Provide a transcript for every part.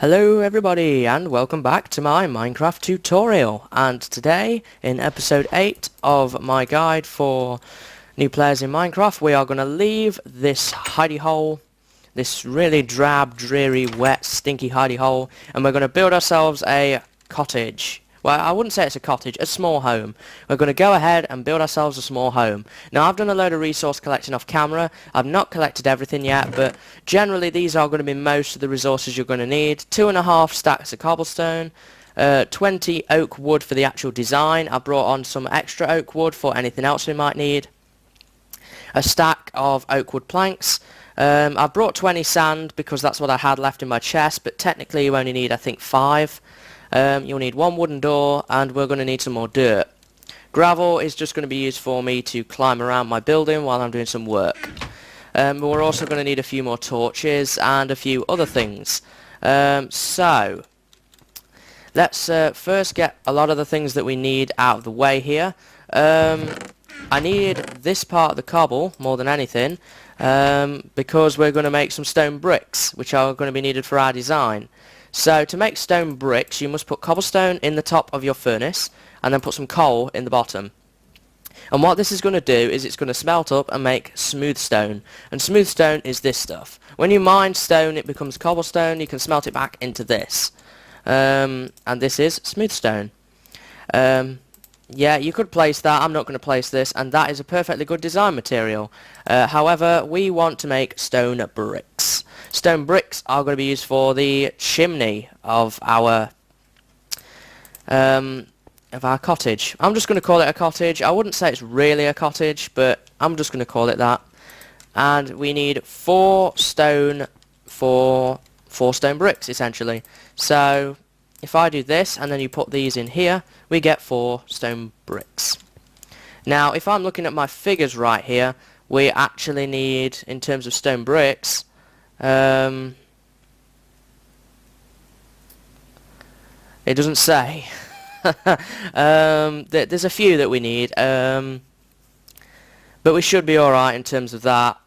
Hello everybody and welcome back to my Minecraft tutorial, and today in episode 8 of my guide for new players in Minecraft we are going to leave this hidey hole, this really drab, dreary, wet, stinky hidey hole, and we're going to build ourselves a cottage. Well, I wouldn't say it's a cottage, a small home. We're going to go ahead and build ourselves a small home. Now, I've done a load of resource collecting off camera. I've not collected everything yet, but generally these are going to be most of the resources you're going to need. 2.5 stacks of cobblestone, 20 oak wood for the actual design. I brought on some extra oak wood for anything else we might need. A stack of oak wood planks. I brought 20 sand because that's what I had left in my chest, but technically you only need, I think, 5. You'll need 1 wooden door, and we're going to need some more dirt. Gravel is just going to be used for me to climb around my building while I'm doing some work. We're also going to need a few more torches and a few other things. So, let's first get a lot of the things that we need out of the way here. I need this part of the cobble more than anything, because we're going to make some stone bricks, which are going to be needed for our design. So to make stone bricks, you must put cobblestone in the top of your furnace and then put some coal in the bottom. And what this is going to do is it's going to smelt up and make smoothstone. And smoothstone is this stuff. When you mine stone, it becomes cobblestone. You can smelt it back into this. And this is smoothstone. Yeah, you could place that. I'm not going to place this. And that is a perfectly good design material. However, we want to make stone bricks. Stone bricks are going to be used for the chimney of our cottage. I'm just going to call it a cottage. I wouldn't say it's really a cottage, but I'm just going to call it that. And we need 4 stone for 4 stone bricks, essentially. So if I do this and then you put these in here, we get 4 stone bricks. Now, if I'm looking at my figures right here, we actually need, in terms of stone bricks, it doesn't say. There's a few that we need, but we should be alright in terms of that,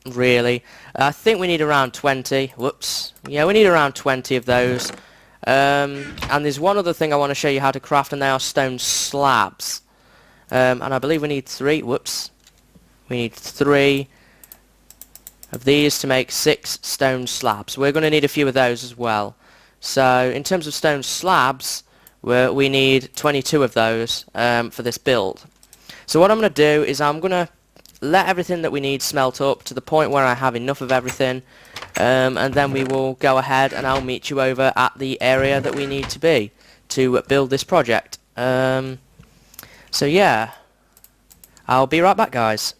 really. I think we need around 20. Whoops. Yeah, we need around 20 of those. And there's one other thing I want to show you how to craft, and they are stone slabs. And I believe we need 3. Whoops. We need 3 of these to make 6 stone slabs. We're going to need a few of those as well. So in terms of stone slabs, we need 22 of those for this build. So what I'm going to do is I'm going to let everything that we need smelt up to the point where I have enough of everything, and then we will go ahead and I'll meet you over at the area that we need to be to build this project. So yeah, I'll be right back, guys.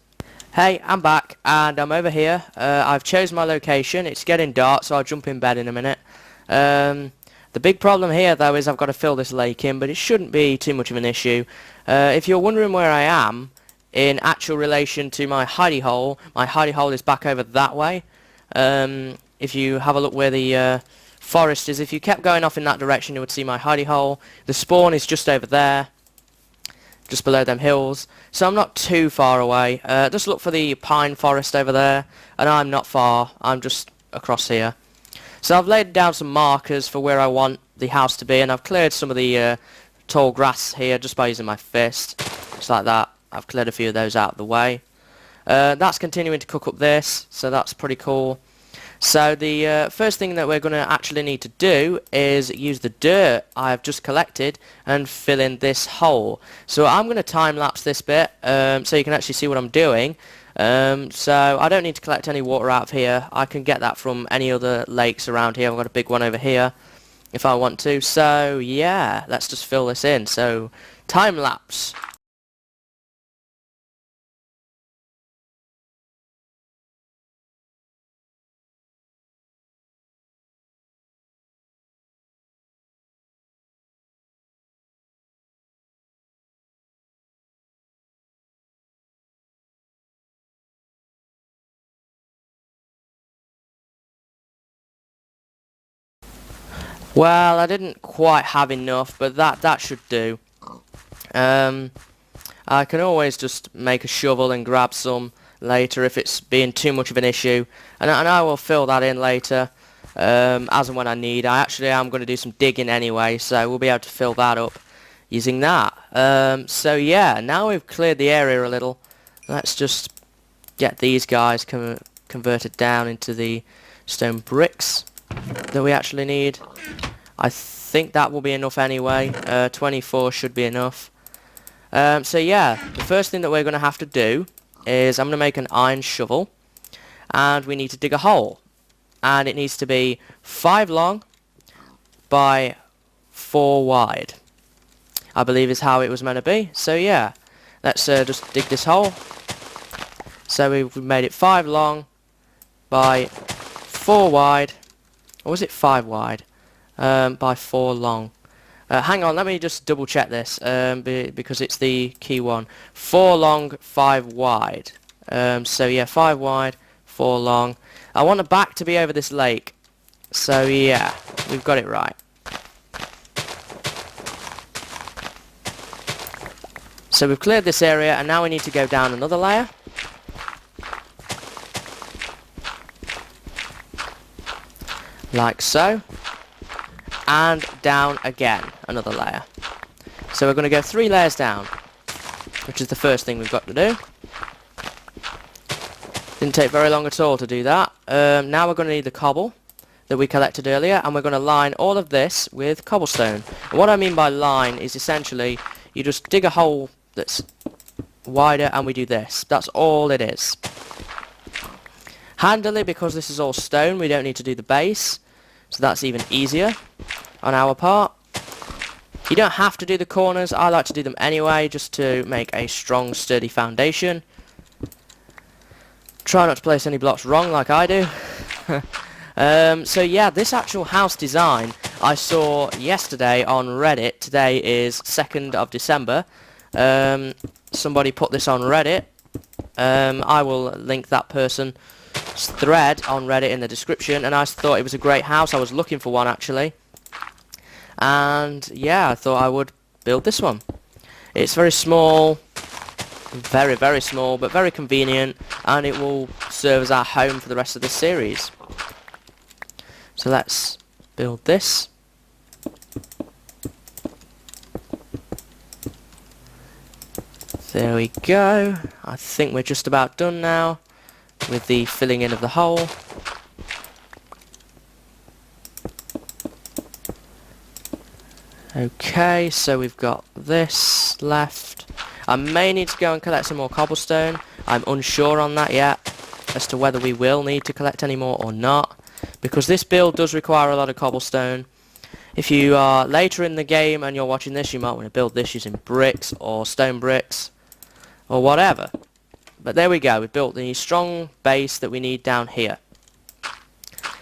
Hey, I'm back, and I'm over here. I've chosen my location. It's getting dark, so I'll jump in bed in a minute. The big problem here, though, is I've got to fill this lake in, but it shouldn't be too much of an issue. If you're wondering where I am, in actual relation to my hidey hole is back over that way. If you have a look where the forest is, if you kept going off in that direction, you would see my hidey hole. The spawn is just over there, just below them hills, so I'm not too far away. Just look for the pine forest over there, and I'm not far, I'm just across here. So I've laid down some markers for where I want the house to be, and I've cleared some of the tall grass here just by using my fist, just like that. I've cleared a few of those out of the way. That's continuing to cook up this, so that's pretty cool. So the first thing that we're going to actually need to do is use the dirt I've just collected and fill in this hole. So I'm going to time-lapse this bit so you can actually see what I'm doing. So I don't need to collect any water out of here. I can get that from any other lakes around here. I've got a big one over here if I want to. So yeah, let's just fill this in. So time-lapse. Well, I didn't quite have enough, but that should do. I can always just make a shovel and grab some later if it's being too much of an issue, and I will fill that in later. as and when I need. I actually am going to do some digging anyway, so we'll be able to fill that up using that. So yeah, now we've cleared the area a little. Let's just get these guys converted down into the stone bricks that we actually need. I think that will be enough anyway. 24 should be enough. So yeah, the first thing that we're going to have to do is I'm going to make an iron shovel, and we need to dig a hole, and it needs to be 5 long by 4 wide, I believe is how it was meant to be. So yeah, let's just dig this hole. So we've made it 5 long by 4 wide, or was it 5 wide? By 4 long. Hang on, let me just double check this, because it's the key one. 4 long, 5 wide. So yeah, 5 wide, 4 long. I want the back to be over this lake. So yeah, we've got it right. So we've cleared this area, and now we need to go down another layer. Like so. And down again, another layer. So we're going to go 3 layers down, which is the first thing we've got to do. Didn't take very long at all to do that. Now we're going to need the cobble that we collected earlier, and we're going to line all of this with cobblestone. And what I mean by line is essentially you just dig a hole that's wider, and we do this. That's all it is. Handily, because this is all stone, we don't need to do the base, so that's even easier on our part. You don't have to do the corners. I like to do them anyway, just to make a strong, sturdy foundation. Try not to place any blocks wrong like I do. So yeah, this actual house design I saw yesterday on Reddit. Today is 2nd of December. Somebody put this on Reddit. I will link that person's thread on Reddit in the description, and I thought it was a great house. I was looking for one actually, and yeah, I thought I would build this one. It's very small, very, very small, but very convenient, and it will serve as our home for the rest of this series. So let's build this. There we go. I think we're just about done now with the filling in of the hole. Okay, so we've got this left. I may need to go and collect some more cobblestone. I'm unsure on that yet, as to whether we will need to collect any more or not, because this build does require a lot of cobblestone. If you are later in the game and you're watching this, you might want to build this using bricks or stone bricks or whatever. But there we go, we've built the strong base that we need down here.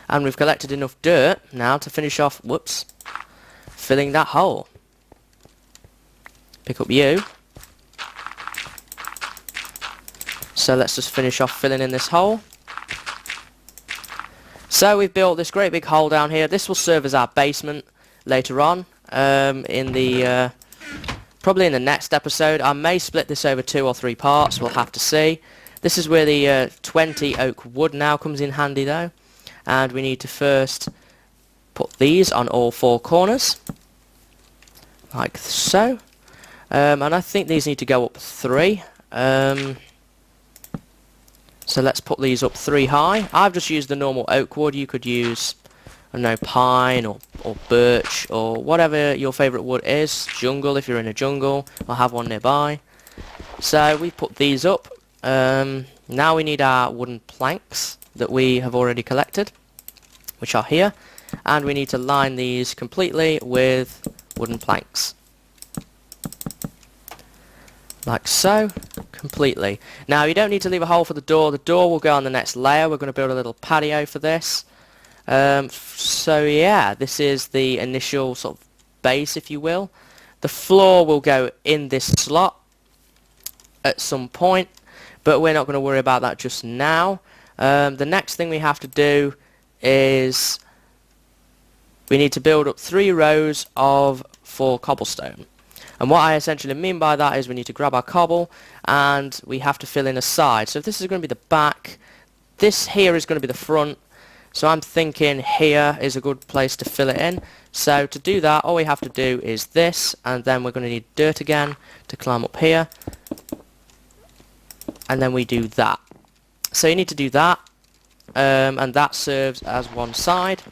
And we've collected enough dirt now to finish off, whoops, filling that hole. Pick up you. So let's just finish off filling in this hole. So we've built this great big hole down here. This will serve as our basement later on, in the probably in the next episode. I may split this over 2 or 3 parts, we'll have to see. This is where the 20 oak wood now comes in handy though, and we need to first put these on all 4 corners like so, and I think these need to go up 3. So let's put these up 3 high. I've just used the normal oak wood. You could use, I don't know, pine or birch or whatever your favourite wood is. Jungle if you're in a jungle. I'll have one nearby. So we put these up. Now we need our wooden planks that we have already collected, which are here. And we need to line these completely with wooden planks. Like so, completely. Now you don't need to leave a hole for the door. The door will go on the next layer. We're going to build a little patio for this. So yeah, this is the initial sort of base, if you will. The floor will go in this slot at some point, but we're not going to worry about that just now. The next thing we have to do is we need to build up 3 rows of 4 cobblestone. And what I essentially mean by that is we need to grab our cobble and we have to fill in a side. So if this is going to be the back, this here is going to be the front. So I'm thinking here is a good place to fill it in. So to do that, all we have to do is this, and then we're going to need dirt again to climb up here. And then we do that. So you need to do that, and that serves as one side.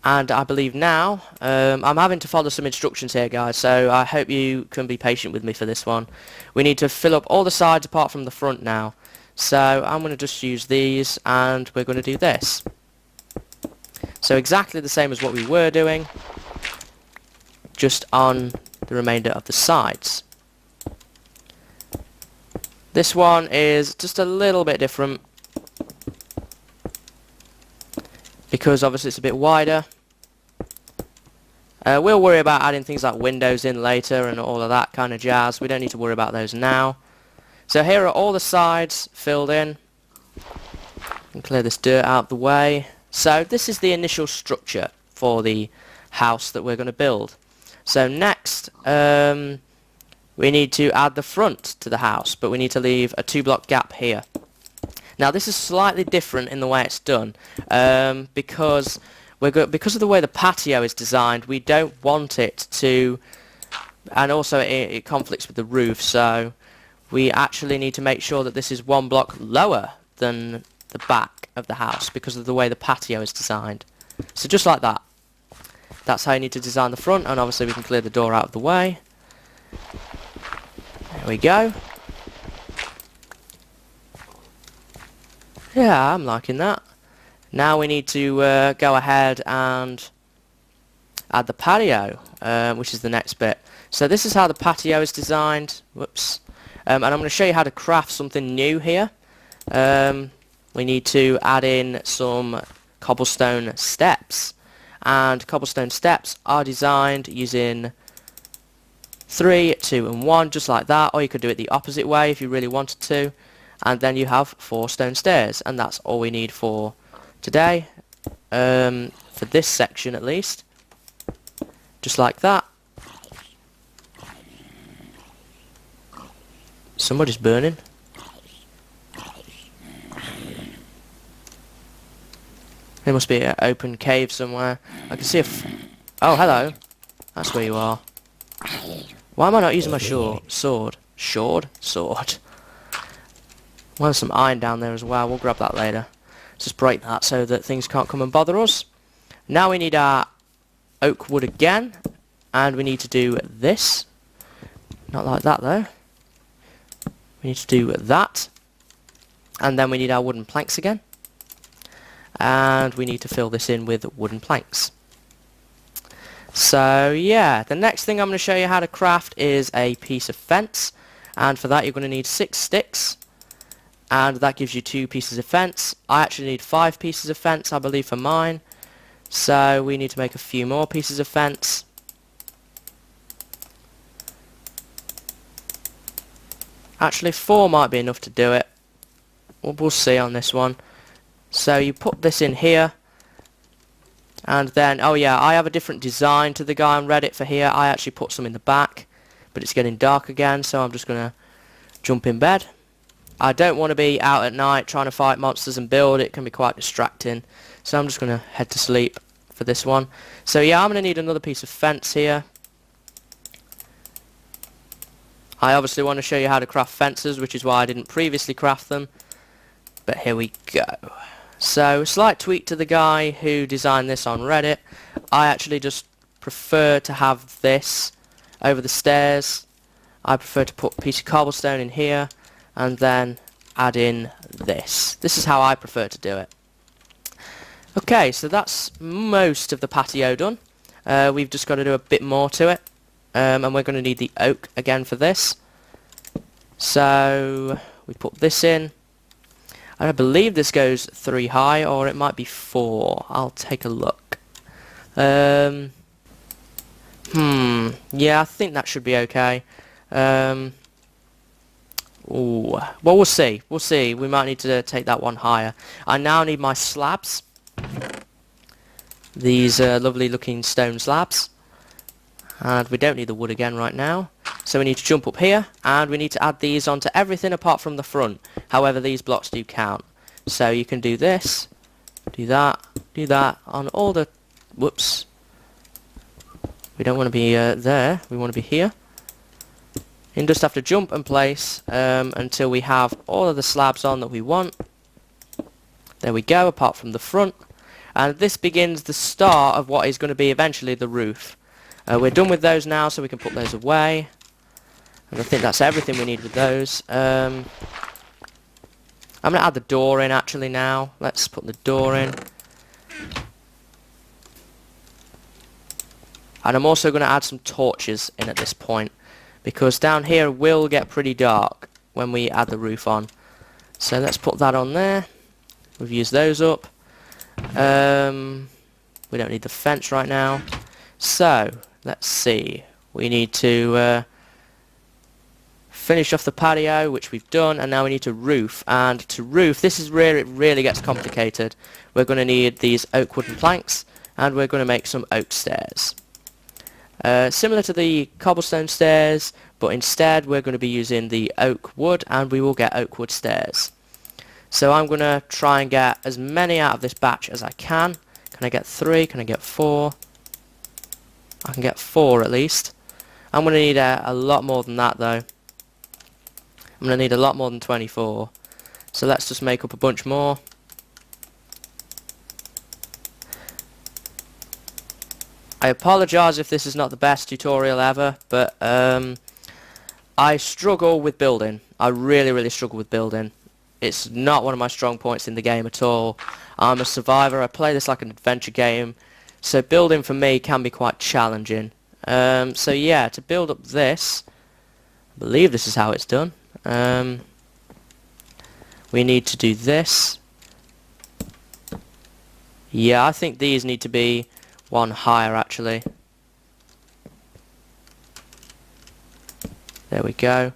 And I believe now, I'm having to follow some instructions here, guys, so I hope you can be patient with me for this one. We need to fill up all the sides apart from the front now. So I'm going to just use these, and we're going to do this. So exactly the same as what we were doing, just on the remainder of the sides. This one is just a little bit different, because obviously it's a bit wider. We'll worry about adding things like windows in later and all of that kind of jazz. We don't need to worry about those now. So here are all the sides filled in. And clear this dirt out of the way. So this is the initial structure for the house that we're going to build. So next, we need to add the front to the house, but we need to leave a 2-block gap here. Now this is slightly different in the way it's done, because of the way the patio is designed, we don't want it to, and also it conflicts with the roof, so we actually need to make sure that this is 1 block lower than the back of the house because of the way the patio is designed. So just like that. That's how you need to design the front, and obviously we can clear the door out of the way. There we go. Yeah, I'm liking that. Now we need to go ahead and add the patio, which is the next bit. So this is how the patio is designed. Whoops. And I'm going to show you how to craft something new here. We need to add in some cobblestone steps. And cobblestone steps are designed using 3, 2 and 1, just like that. Or you could do it the opposite way if you really wanted to. And then you have 4 stone stairs. And that's all we need for today, for this section at least, just like that. Somebody's burning. There must be an open cave somewhere. I can see oh, hello. That's where you are. Why am I not using my sword? Sword? Well, there's some iron down there as well. We'll grab that later. Just break that so that things can't come and bother us. Now we need our oak wood again, and we need to do this. Not like that though. We need to do that, and then we need our wooden planks again, and we need to fill this in with wooden planks. So yeah, the next thing I'm going to show you how to craft is a piece of fence, and for that you're going to need 6 sticks. And that gives you 2 pieces of fence. I actually need 5 pieces of fence, I believe, for mine. So we need to make a few more pieces of fence. Actually, 4 might be enough to do it. We'll see on this one. So you put this in here. And then, oh yeah, I have a different design to the guy on Reddit for here. I actually put some in the back. But it's getting dark again, so I'm just going to jump in bed. I don't want to be out at night trying to fight monsters and build. It can be quite distracting. So I'm just going to head to sleep for this one. So yeah, I'm going to need another piece of fence here. I obviously want to show you how to craft fences, which is why I didn't previously craft them. But here we go. So, slight tweak to the guy who designed this on Reddit. I actually just prefer to have this over the stairs. I prefer to put a piece of cobblestone in here, and then add in this. This is how I prefer to do it. Okay, so that's most of the patio done. We've just got to do a bit more to it. And we're going to need the oak again for this. So we put this in. I believe this goes 3 high, or it might be 4. I'll take a look. Yeah, I think that should be okay. Ooh. Well, we'll see. We'll see. We might need to take that one higher. I now need my slabs. These lovely looking stone slabs. And we don't need the wood again right now. So we need to jump up here, and we need to add these onto everything apart from the front. However, these blocks do count. So you can do this, do that on all the... Whoops. We don't want to be there, we want to be here. And just have to jump and place until we have all of the slabs on that we want. There we go, apart from the front. And this begins the start of what is going to be eventually the roof. We're done with those now, so we can put those away. And I think that's everything we need with those. I'm going to add the door in actually now. Let's put the door in. And I'm also going to add some torches in at this point, because down here will get pretty dark when we add the roof on. So let's put that on there. We've used those up. We don't need the fence right now. So let's see. We need to finish off the patio, which we've done, and now we need to roof. And to roof, this is where it really gets complicated. We're going to need these oak wooden planks, and we're going to make some oak stairs. Similar to the cobblestone stairs, but instead we're going to be using the oak wood, and we will get oak wood stairs. So I'm going to try and get as many out of this batch as I can. Can I get 3? Can I get 4? I can get 4 at least. I'm going to need a lot more than that though. I'm going to need a lot more than 24. So let's just make up a bunch more. I apologise if this is not the best tutorial ever, but I struggle with building. I really struggle with building. It's not one of my strong points in the game at all. I'm a survivor. I play this like an adventure game, so building for me can be quite challenging. So yeah, to build up this, I believe this is how it's done. We need to do this. Yeah, I think these need to be one higher actually. There we go.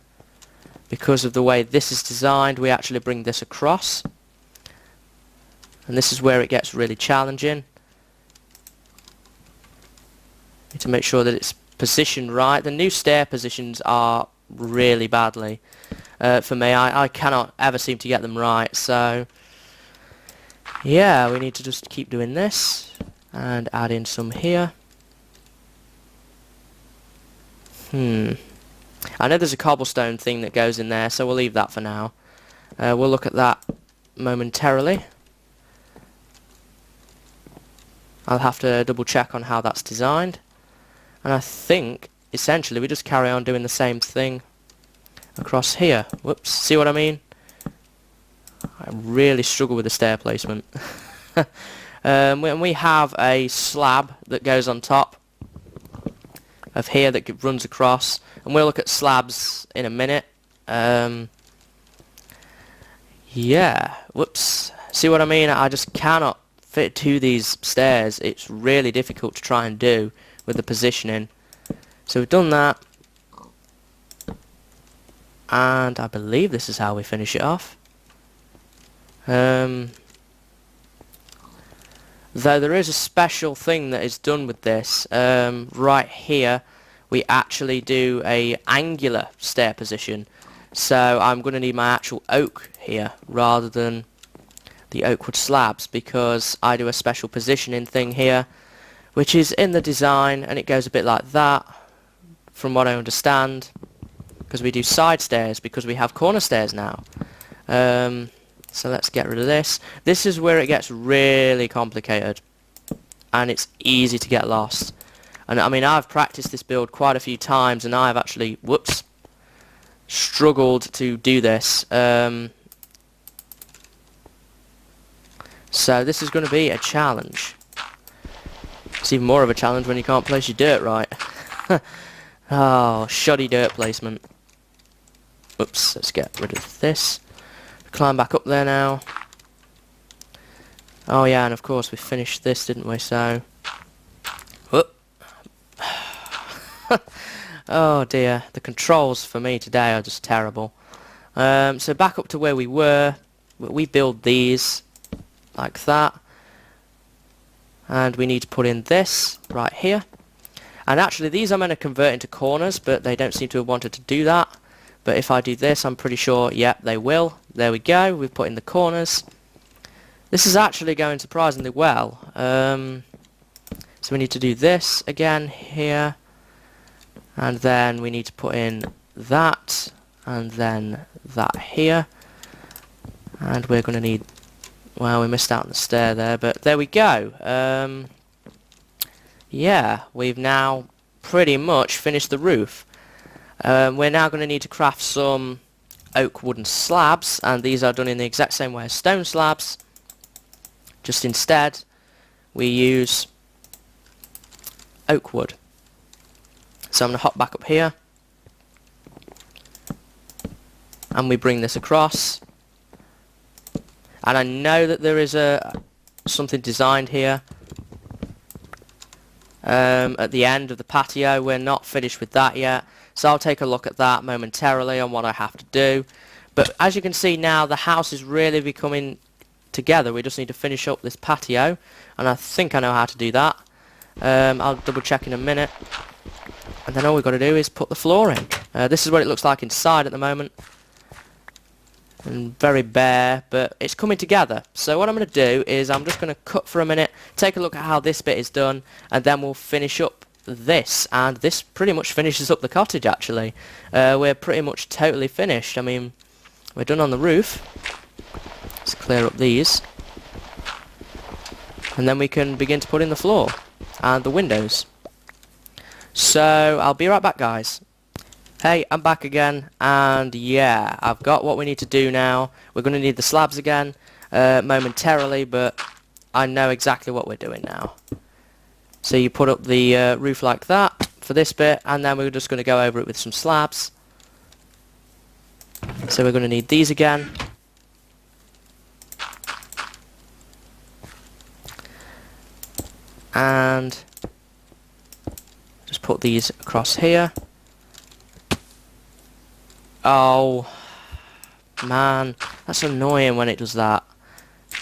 Because of the way this is designed, we actually bring this across. And this is where it gets really challenging. Need to make sure that it's positioned right. The new stair positions are really badly for me. I cannot ever seem to get them right. So yeah, we need to just keep doing this and add in some here. I know there's a cobblestone thing that goes in there, so we'll leave that for now. We'll look at that momentarily. I'll have to double check on how that's designed. And I think, essentially, we just carry on doing the same thing across here. Whoops, see what I mean? I really struggle with the stair placement. When we have a slab that goes on top of here that runs across, and we'll look at slabs in a minute. Yeah, whoops, see what I mean? I just cannot fit to these stairs. It's really difficult to try and do with the positioning. So we've done that, and I believe this is how we finish it off. Though there is a special thing that is done with this. Right here we actually do a angular stair position, so I'm going to need my actual oak here rather than the oak wood slabs, because I do a special positioning thing here which is in the design, and it goes a bit like that from what I understand, because we do side stairs because we have corner stairs now. So let's get rid of this. This is where it gets really complicated, and it's easy to get lost. And I mean, I've practiced this build quite a few times, and I've actually, whoops, struggled to do this. So this is going to be a challenge. It's even more of a challenge when you can't place your dirt right. Oh, shoddy dirt placement. Oops, let's get rid of this. Climb back up there now. Oh yeah, and of course we finished this, didn't we? So, whoop. Oh dear, the controls for me today are just terrible. So back up to where we were. We build these like that, and we need to put in this right here. And actually these I'm going to convert into corners, but they don't seem to have wanted to do that. But if I do this, I'm pretty sure, yep, they will. There we go, we've put in the corners. This is actually going surprisingly well. So we need to do this again here, and then we need to put in that, and then that here, and we're going to need, well, we missed out on the stair there, but there we go. Yeah, we've now pretty much finished the roof. We're now going to need to craft some oak wooden slabs, and these are done in the exact same way as stone slabs, just instead we use oak wood. So I'm going to hop back up here, and we bring this across, and I know that there is something designed here at the end of the patio. We're not finished with that yet, so I'll take a look at that momentarily on what I have to do. But as you can see now, the house is really becoming together. We just need to finish up this patio, and I think I know how to do that. I'll double check in a minute, and then all we've got to do is put the floor in. This is what it looks like inside at the moment, and very bare, but it's coming together. So what I'm going to do is I'm just going to cut for a minute, take a look at how this bit is done, and then we'll finish up this, and this pretty much finishes up the cottage actually. We're pretty much totally finished. I mean, we're done on the roof. Let's clear up these, and then we can begin to put in the floor and the windows. So I'll be right back, guys. Hey, I'm back again, and yeah, I've got what we need to do now. We're going to need the slabs again momentarily, but I know exactly what we're doing now. So you put up the roof like that for this bit, and then we're just going to go over it with some slabs. So we're going to need these again. And just put these across here. Oh man, that's annoying when it does that,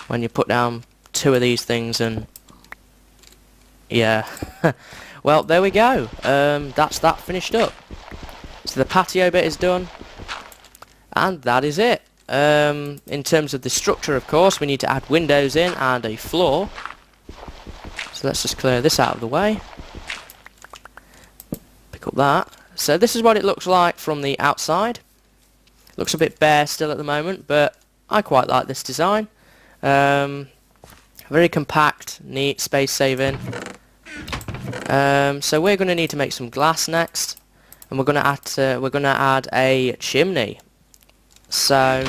when you put down two of these things, and yeah. Well, there we go. That's that finished up. So the patio bit is done, and that is it. In terms of the structure, of course, we need to add windows in and a floor. So let's just clear this out of the way. Pick up that. So this is what it looks like from the outside. Looks a bit bare still at the moment, but I quite like this design. Very compact, neat, space saving. So we're going to need to make some glass next, and we're going to add a chimney. So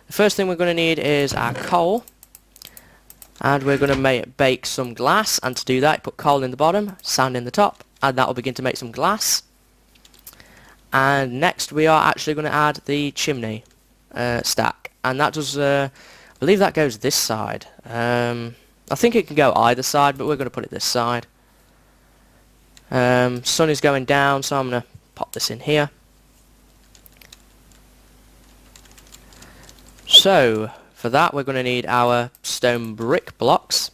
the first thing we're going to need is our coal. And we're going to bake some glass, and to do that, put coal in the bottom, sand in the top, and that will begin to make some glass. And next we are actually going to add the chimney stack, and that does, I believe that goes this side. I think it can go either side, but we're going to put it this side. Sun is going down, so I'm going to pop this in here. So for that, we're going to need our stone brick blocks,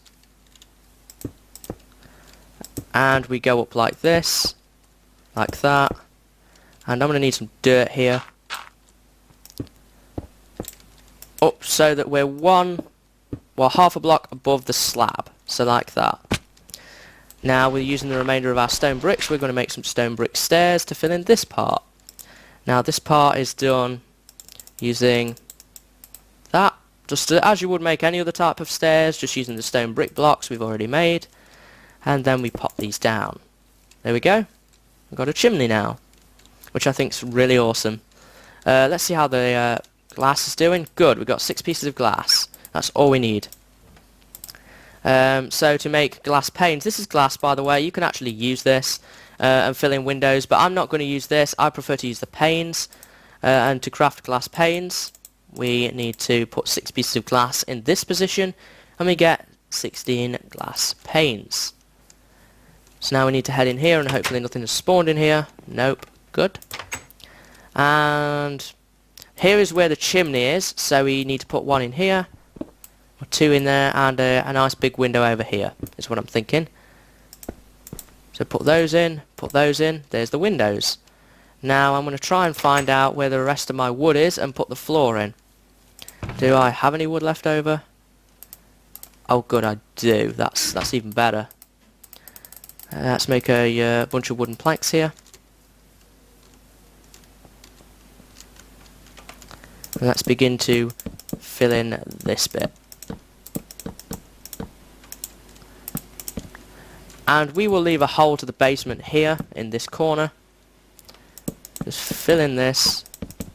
and we go up like this, like that, and I'm going to need some dirt here, up so that we're half a block above the slab, so like that. Now we're using the remainder of our stone bricks. We're going to make some stone brick stairs to fill in this part. Now this part is done using that, just as you would make any other type of stairs, just using the stone brick blocks we've already made, and then we pop these down. There we go. We've got a chimney now, which I think is really awesome. Let's see how the glass is doing. Good, we've got 6 pieces of glass. That's all we need. So to make glass panes, this is glass by the way, you can actually use this and fill in windows, but I'm not going to use this. I prefer to use the panes, and to craft glass panes we need to put 6 pieces of glass in this position, and we get 16 glass panes. So now we need to head in here, and hopefully nothing has spawned in here. Nope. Good. And here is where the chimney is, so we need to put 1 in here, or 2 in there, and a nice big window over here is what I'm thinking. So put those in, there's the windows. Now I'm going to try and find out where the rest of my wood is and put the floor in. Do I have any wood left over? Oh good, I do. That's even better. Let's make a bunch of wooden planks here. And let's begin to fill in this bit. And we will leave a hole to the basement here in this corner. Just fill in this.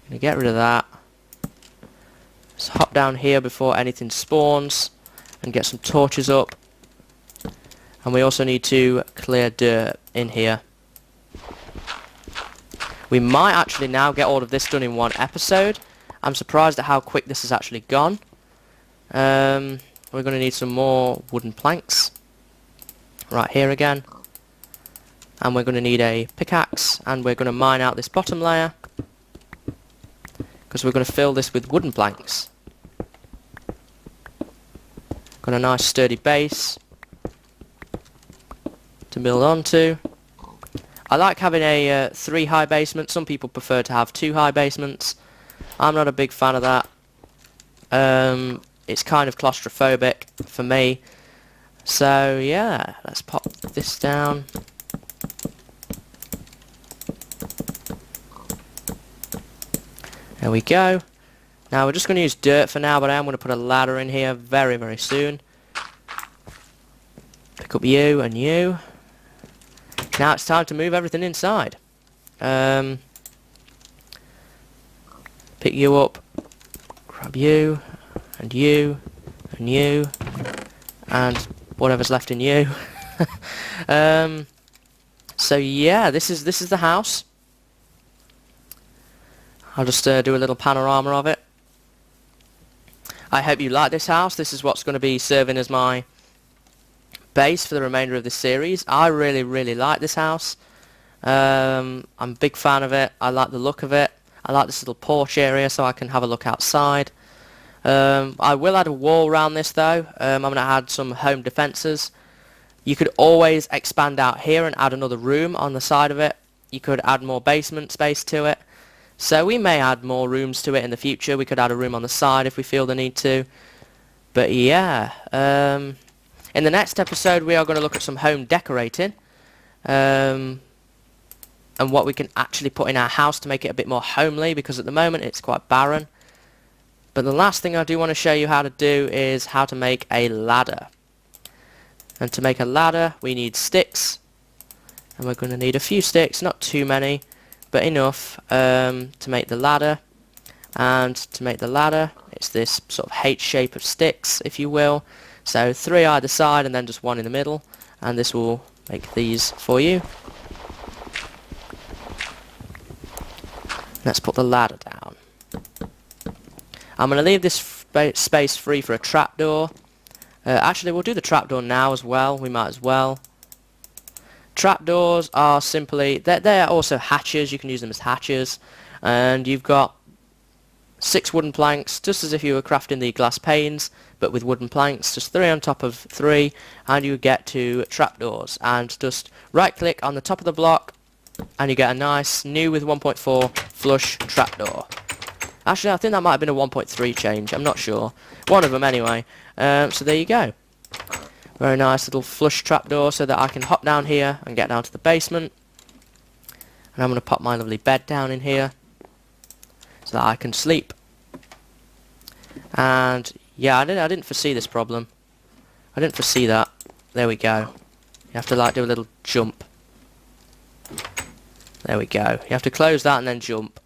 Gonna get rid of that. Just hop down here before anything spawns and get some torches up. And we also need to clear dirt in here. We might actually now get all of this done in one episode. I'm surprised at how quick this has actually gone. We're going to need some more wooden planks. Right here again. And we're going to need a pickaxe. And we're going to mine out this bottom layer. Because we're going to fill this with wooden planks. Got a nice sturdy base to build onto. I like having a 3 high basement. Some people prefer to have 2 high basements. I'm not a big fan of that. It's kind of claustrophobic for me. So yeah, let's pop this down. There we go. Now we're just going to use dirt for now, but I am going to put a ladder in here very, very soon. Pick up you and you. Now it's time to move everything inside. Pick you up, grab you, and you, and you, and whatever's left in you. So yeah, this is the house. I'll just do a little panorama of it. I hope you like this house. This is what's going to be serving as my base for the remainder of this series. I really, really like this house. I'm a big fan of it. I like the look of it. I like this little porch area so I can have a look outside. I will add a wall around this though. I'm going to add some home defences. You could always expand out here and add another room on the side of it. You could add more basement space to it. So we may add more rooms to it in the future. We could add a room on the side if we feel the need to. But yeah, in the next episode we are going to look at some home decorating. And what we can actually put in our house to make it a bit more homely, because at the moment it's quite barren. But the last thing I do want to show you how to do is how to make a ladder. And to make a ladder we need sticks. And we're going to need a few sticks, not too many, but enough to make the ladder. And to make the ladder it's this sort of H shape of sticks, if you will. So 3 either side and then just 1 in the middle. And this will make these for you. Let's put the ladder down. I'm going to leave this space free for a trapdoor. Actually, we'll do the trapdoor now as well. We might as well. Trapdoors are simply... They're also hatches. You can use them as hatches. And you've got 6 wooden planks, just as if you were crafting the glass panes, but with wooden planks. Just 3 on top of 3. And you get to trapdoors. And just right-click on the top of the block. And you get a nice new with 1.4 flush trapdoor. Actually, I think that might have been a 1.3 change. I'm not sure. One of them anyway. So there you go. Very nice little flush trapdoor so that I can hop down here and get down to the basement. And I'm going to pop my lovely bed down in here so that I can sleep. And yeah, I didn't foresee this problem. I didn't foresee that. There we go. You have to like do a little jump. There we go. You have to close that and then jump.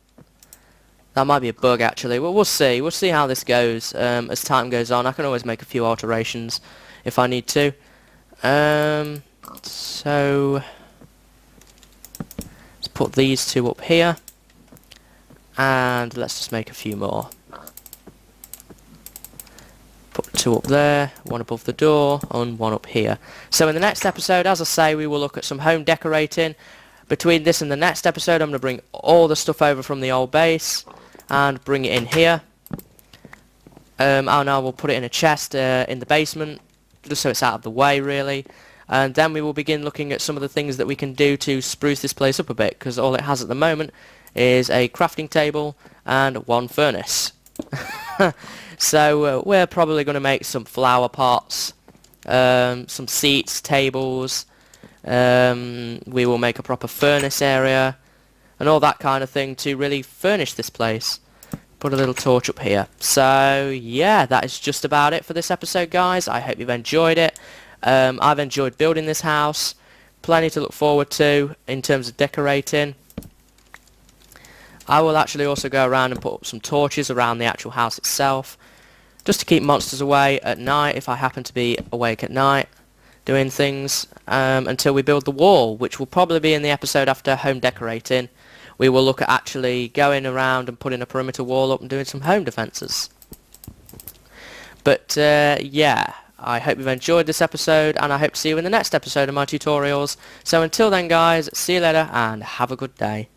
That might be a bug actually. Well, we'll see. We'll see how this goes as time goes on. I can always make a few alterations if I need to. So let's put these 2 up here. And let's just make a few more. Put 2 up there, 1 above the door, and 1 up here. So in the next episode, as I say, we will look at some home decorating. Between this and the next episode, I'm going to bring all the stuff over from the old base and bring it in here. And I will put it in a chest in the basement, just so it's out of the way, really. And then we will begin looking at some of the things that we can do to spruce this place up a bit, because all it has at the moment is a crafting table and 1 furnace. So we're probably going to make some flower pots some seats, tables. We will make a proper furnace area and all that kind of thing to really furnish this place. Put a little torch up here. So yeah, that is just about it for this episode, guys. I hope you've enjoyed it. I've enjoyed building this house. Plenty to look forward to in terms of decorating. I will actually also go around and put up some torches around the actual house itself, just to keep monsters away at night if I happen to be awake at night doing things, until we build the wall, which will probably be in the episode after home decorating. We will look at actually going around and putting a perimeter wall up and doing some home defences. But yeah, I hope you've enjoyed this episode, and I hope to see you in the next episode of my tutorials. So until then, guys, see you later and have a good day.